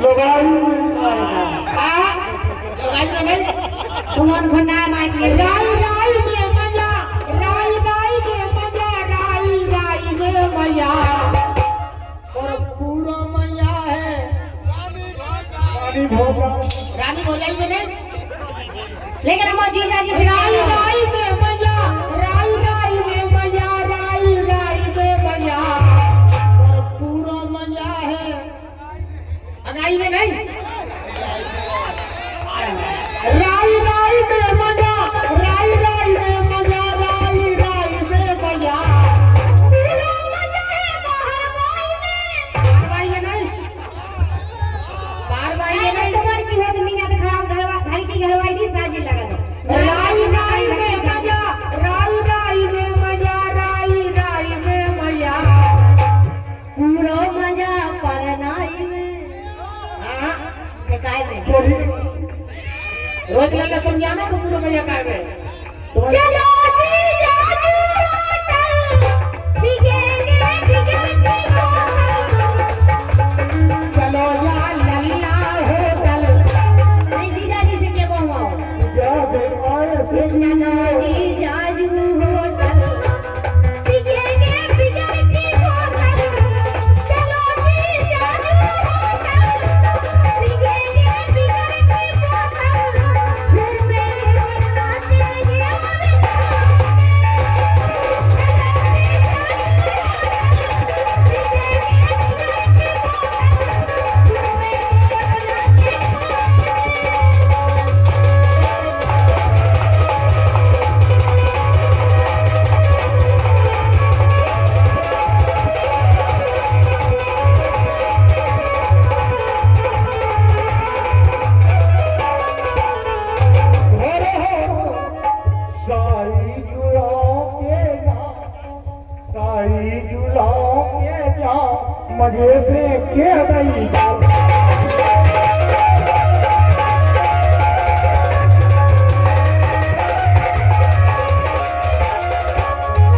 लगाई नहीं तुमन घना माइक ले राई राई में मजा राई राई में मजा राई राई में मजा और पूरा मजा है रानी भोजा रानी भोजाई में नहीं लेकिन हम जीजा जी राई राई में मजा राई राई में मजा राई राई में मजा और पूरा मजा है अगाई में नहीं राई राई में मजा राई राई में मजा राई राई में मजा पूरा मजा है बाहर बाई में नहीं बार बाई में नहीं तुम्हारी की हो तुम क्या खराब घर की घरवाई दी साजी लगा दो राई राई में मजा राई राई में मजा राई राई में मजा पूरा मजा परनाई में हाँ काय में रोज लल्ला तुम जानो तो पूरा मजा काय में चलो जीजा जी होटल बिगेंगे बिगड़ते चलो या लल्ला होटल नहीं जीजा जी से क्या बोलूं क्या बेवाए से चलो जीजा जी होटल बिगेंगे बिगड़ते होटल चलो जीजा जी होटल बिगेंगे बिगड़ते होटल घूमेंगे नाचेंगे सारी जुलाओं के नाम सारी जुलाओं के जाओ मजे से के दई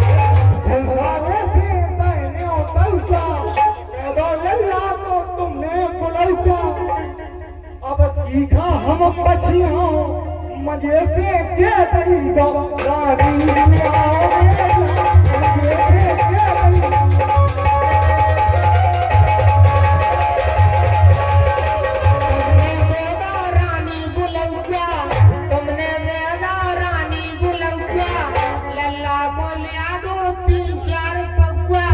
संसारे से तैने उतरता पैदा लल्ला को तुमने बुलौटा अब तीखा हम पछिया मजे से के दई रानी मजे से के दई तुमने वेदा रानी बुलौया तुमने वेदा रानी बुलौया लल्ला को लिया दो 3-4 पगुआ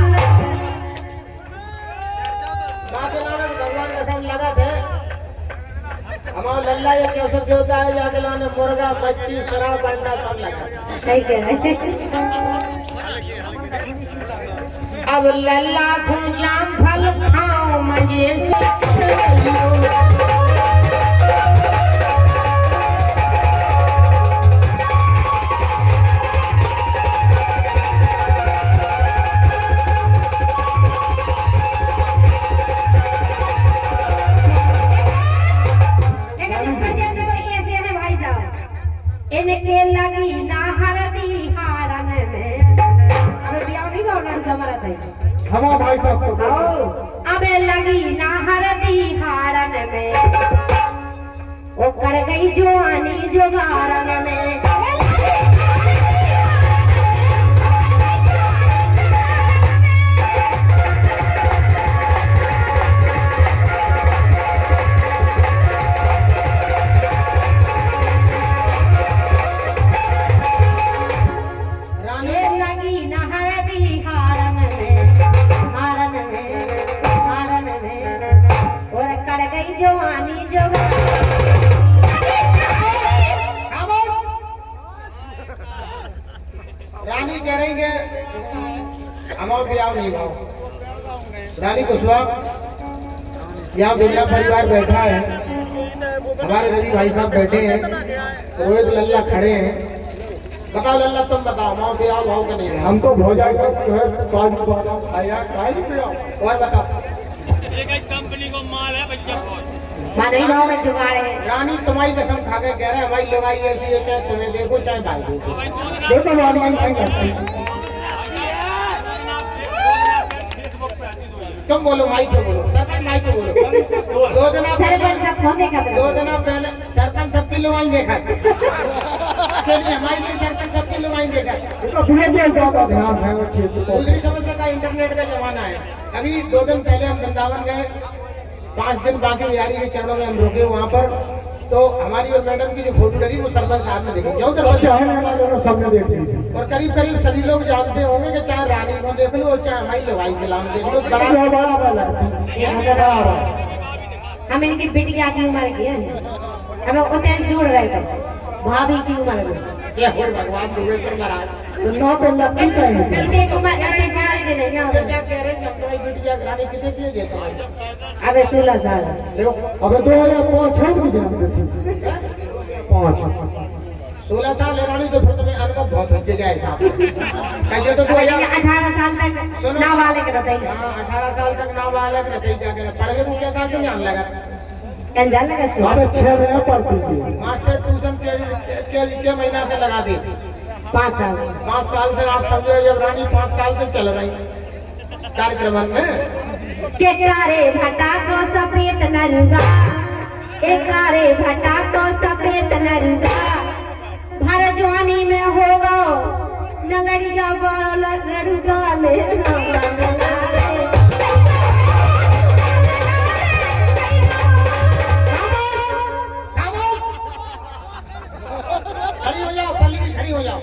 भगवान कसम लगा थे हमारा लल्ला ये कैसे देवता है जाके लाने मुर्गा मच्छी शराब अंडा सब लगा सही कह रहे अब लल्ला को जाम फल खाओ मजे से इनके लगी ना हरदी हारन में अबे बियाह नहीं हुआ लड़का हमारा था हमारा भाई साहब को अबे लगी ना हरदी हारन में वो कर गई जवानी जुगारन में जवानी रानी कह रही है हमारा ब्याह नहीं भाव रानी कुशवा यहाँ बिरला परिवार बैठा है हमारे रवि भाई साहब बैठे हैं रोहित लल्ला खड़े हैं बताओ लल्ला तुम बताओ हमारा ब्याह भाव का नहीं है हम तो भोजाई का जो है काजू बादाम खाया काहे नहीं पिया और बताओ एक कंपनी को माल है बच्चा मानो ही गाँव में जुगाड़ है रानी तुम्हारी कसम खा के कह रहे हैं हमारी लोग आई ऐसी है चाहे तुम्हें देखो चाहे भाई देखो देखो वाली नहीं करते फेसबुक पे आती तुम बोलो माइक पे बोलो, सरपंच माइक पे बोलो। दो दिन सरपंच सब कौन देखा था? 2 दिन पहले सरपंच सबकी लुगाई देखा चलिए माइक में सरपंच सबकी लुगाई देखा। ये तो भेजे का ध्यान है वो क्षेत्र को। दूसरी समस्या का इंटरनेट का जमाना है। अभी 2 दिन पहले हम वृंदावन गए, 5 दिन बाकी बिहारी के चरणों में हम रुके वहाँ पर, तो हमारी और मैडम की जो फोटो डली वो सरपंच साहब ने देखी, जो सब सरपंच चाहने वाले लोग सबने देख ली थी। और करीब करीब सभी लोग जानते होंगे कि चाहे रानी को देख लो चाहे हमारी लुगाई के नाम देख लो, बड़ा बराबर लगती ये है, बराबर। हम इनकी बिटिया की उम्र की है, हमें उतने जोड़ रहे थे भाभी की उम्र में। ये हो भगवान दुबेश्वर महाराज। तो ना तो लगती चाहिए। इतने उम्र के नहीं ये है। क्या कह रहे हैं कि हमारी बिटिया रानी कितने किए गए तुम्हारे? अबे 16 साल। देखो अब 2005 की जन्म थी 5। 16 साल है रानी, तो फिर तुम्हें अनुभव बहुत हो जाएगा हिसाब से। कहिए तो 18 साल तक नाबालिग रहते हैं। हाँ 18 साल तक नाबालिग रहते, क्या करे पढ़ के मुझे साल से ध्यान लगा कंजाल लगा सो। साढ़े 6 में पढ़ती थी। मास्टर ट्यूशन के महीना से लगा दी 5 साल। 5 साल से आप समझो, जब रानी 5 साल से चल रही कार्यक्रम में। के कारे भटा को सफेद नरुगा, एक कारे भटा को सफेद नरुगा, भर जवानी में होगा नगरिया बोल नरुगा ले खड़ी हो जाओ, पल्लवी खड़ी हो जाओ,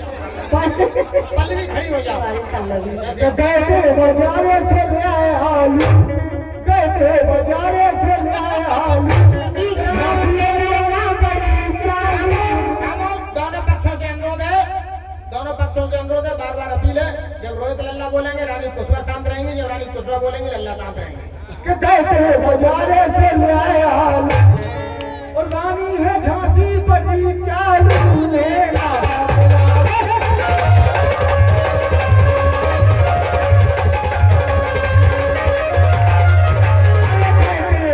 पल्लवी खड़ी हो जाओ। गए बाजारे से ले आए आलू, गए बाजारे से ले आए आलू। दोनों पक्षों से अनुरोध है, दोनों पक्षों से अनुरोध है, बार बार अपील है। जब रोहित लल्ला बोलेंगे रानी कुशवा शांत रहेंगे, जब रानी कुशवा बोलेंगे लल्ला शांत रहेंगे। गए बाजारे से ले आए आलू, और रानी है झांसी बड़ी चालू मेला।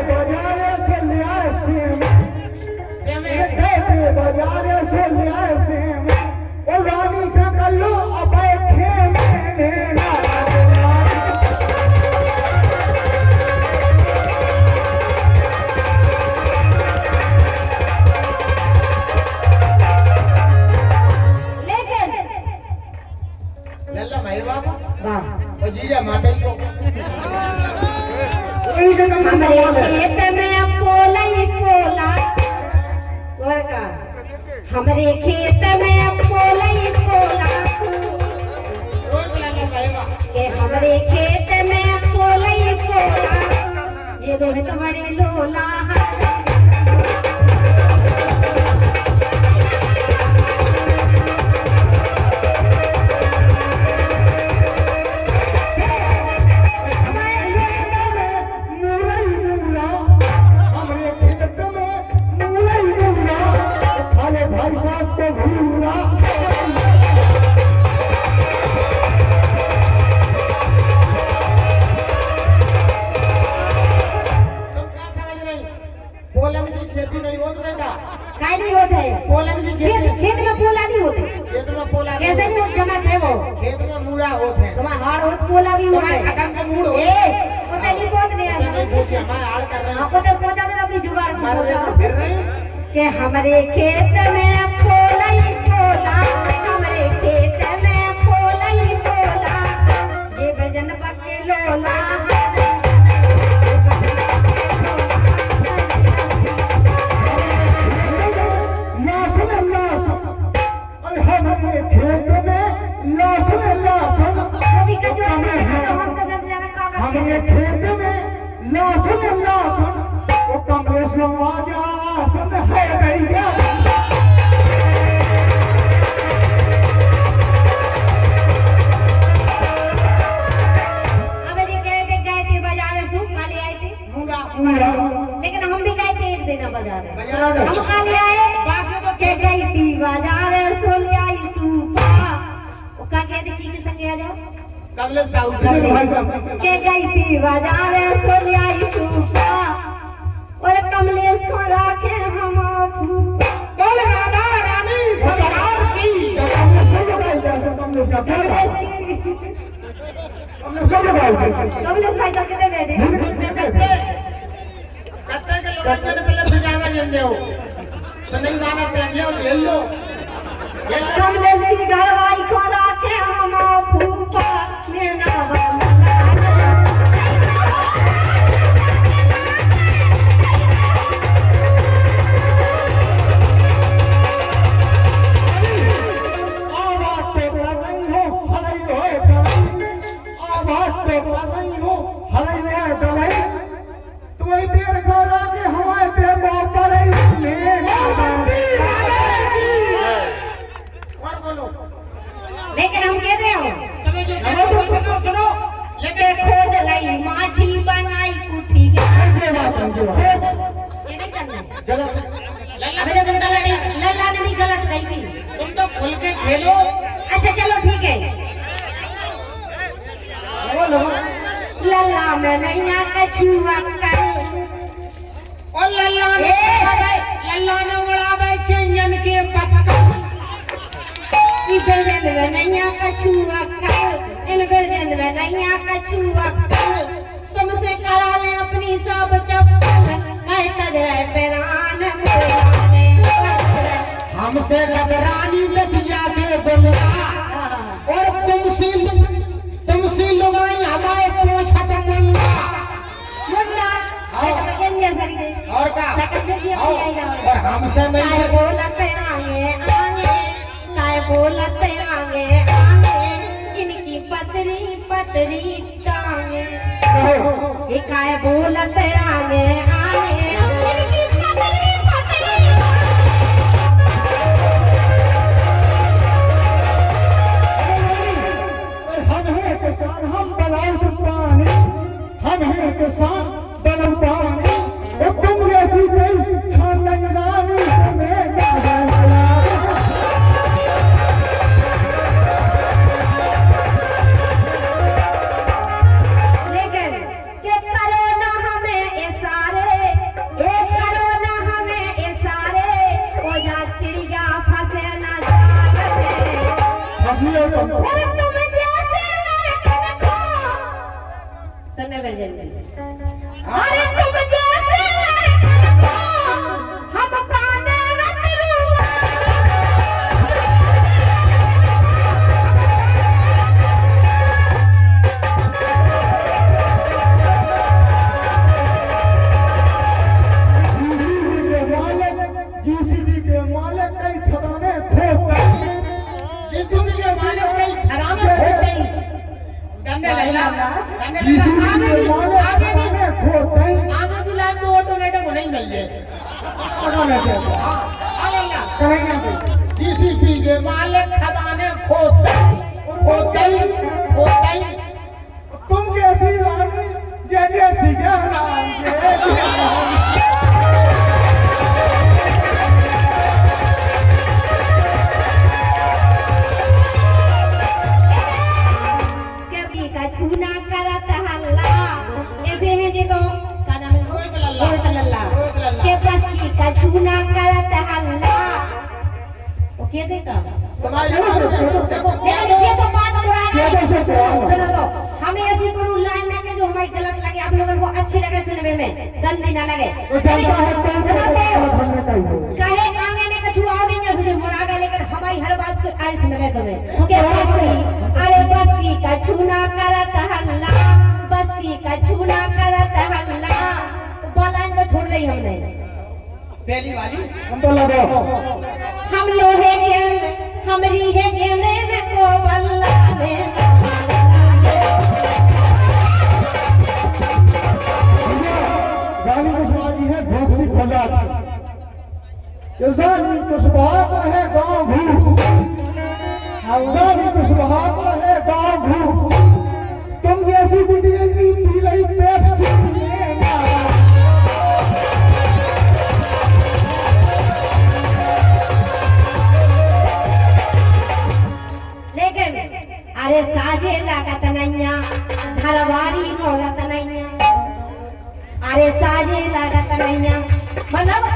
बाजारे से ले आए सेम, बाजारे से ले आए सेम, और रानी का कल्लू अब खेमे ना। लल्ला महेश बाबू वाह। और जीजा माता जी को हमरे खेत में पोला ही पोला, और का हमरे खेत में पोला ही पोला, रोज लल्ला कहेगा के हमरे खेत में पोला ही पोला, ये रोहित बड़े लोला भाई साहब को भूला। तुम क्या समझ रही? पोलन की खेती नहीं होती बेटा, काय नहीं होते पोलन की खेती खेत में पोला नहीं होते। खेत में पोला कैसे नहीं होते? जमा थे वो खेत में मूड़ा होते हैं। तुम्हारा हाड़ होत पोला भी होते तुम्हारे खत्म का मूड हो ए पता नहीं बहुत नहीं नहीं आता पूछिए, हमारे हाल कर रहे हैं। आपको तो पहुंचा में अपनी जुगाड़ को हमारे पहुंचा में फिर रहे हैं। के हमरे खेत में पोला ही पोला, हमरे खेत में पोला ही पोला, ये भजन पक्के लोला लहसुन लहसुन, अरे हमारे खेत में लहसुन लहसुन, कभी का जो अच्छा है तो हम तो जाना का हमारे खेत में लहसुन लहसुन, वो कमलेश नवाजा आसन है गैया। अब ये कह के गए थे बाजार से सूप काले आए थे, मूंगा लेकिन हम भी गए थे एक दिन बाजार बाजार में। हम काले आए बाकी तो के गई थी बाजार सो ले आई सूपा, वो का कहते की संगे आ जाओ कमलेश साहू भाई साहब के गई थी बाजार सो ले आई सूपा, और कमलेश को राखे हम फूफा। बोल राधा रानी सरकार की। कमलेश को बताइए, कमलेश का क्या कमलेश बात? की कमलेश कब लगाओगे? कमलेश भाई साहब कितने बैठे कत्ते के लोग ने पहले बिगाड़ा लेंगे हो तो नहीं गाना पहन लो ले लो कमलेश की घरवाई खोदा के हम फूफा मेरा बना तुम्हें पेड़ खोला के हमारे पेड़ पर और बोलो लेकिन हम कह रहे हो तुम्हें जो कहते सुनो लेके खोद लाई माटी बनाई कुठी खोद ये नहीं करना है गलत अबे तो लल्ला ने भी गलत कही थी तुम तो खुल के खेलो अच्छा चलो ठीक है लल्ला में नैया कछुआ कल और लल्ला ने उड़ा दे चंगन के पत्ता ई बेजन में नैया कछुआ कल इन बेजन में नैया कछुआ कल तुमसे करा ले अपनी सब चप्पल नहीं तगड़े पैरान हमसे गदरानी लतिया के बंगा और तुमसे लगाई हमारे पोछत मुंडा मुंडा और का और हमसे नहीं काय बोलते आगे आगे काय बोलते आगे आगे इनकी पतरी पतरी टांगे ये काय बोलते आगे आगे इनकी पतरी पतरी हम हैं किसान हम बनाओ पानी हम हैं किसान बनाओ पानी और तुम जैसी कोई छान नहीं रानी तुम्हें ना जाना लेकिन के करो ना हमें इशारे एक करो ना हमें इशारे ओ जा चिड़िया फंसे ना जाल में हंसिए तुम और तुम जैसे लड़कन को सुनने पर जल्दी अरे तुम जैसे लड़कन को हम पाने रत रूमा जीसीबी के मालिक कई खदाने खोदते जिसने के मालिक कई खदाने खोदते गन्ने लल्ला जीसीबी के मालिक खदाने खोदते आगे भी लाइन तो ऑटोमेटिक को नहीं मिल जाए हां अल्लाह जीसीबी के मालिक खदाने खोदते तुम कैसी रानी जय जय सिया राम कभी का छूना करत हल्ला ऐसे हैं जी तो का नाम है रोहित लल्ला के बस की का छूना करत हल्ला ओके देखा तुम्हारे देखो ये तो बात पुरानी सुनो तो हमें ऐसी कोई लाइन ना के जो हमें गलत लगे आप लोगों को अच्छी लगे सुनने में गंदी ना लगे कहे आगे ने कछु और नहीं जैसे मोड़ा गया लेकिन हमारी हर बात को अर्थ मिले तुम्हें के बस की अरे बस की कछु ना करत हल्ला बस की कछु ना करत हल्ला दो लाइन को छोड़ दी हमने पहली वाली हम तो लगो हम लोहे के हमरी है गेंदे में को बल्ला ने गाली कुशवाजी है धूप सी खोला ये जानी कुशवाहा का है गाँव भूख जानी कुशवाहा का है गाँव भूख तुम जैसी बिटिया की पी लई पेप्सी लेकिन अरे साजे लागत नैया घरवारी मोलत नैया अरे साजे लागत नैया मतलब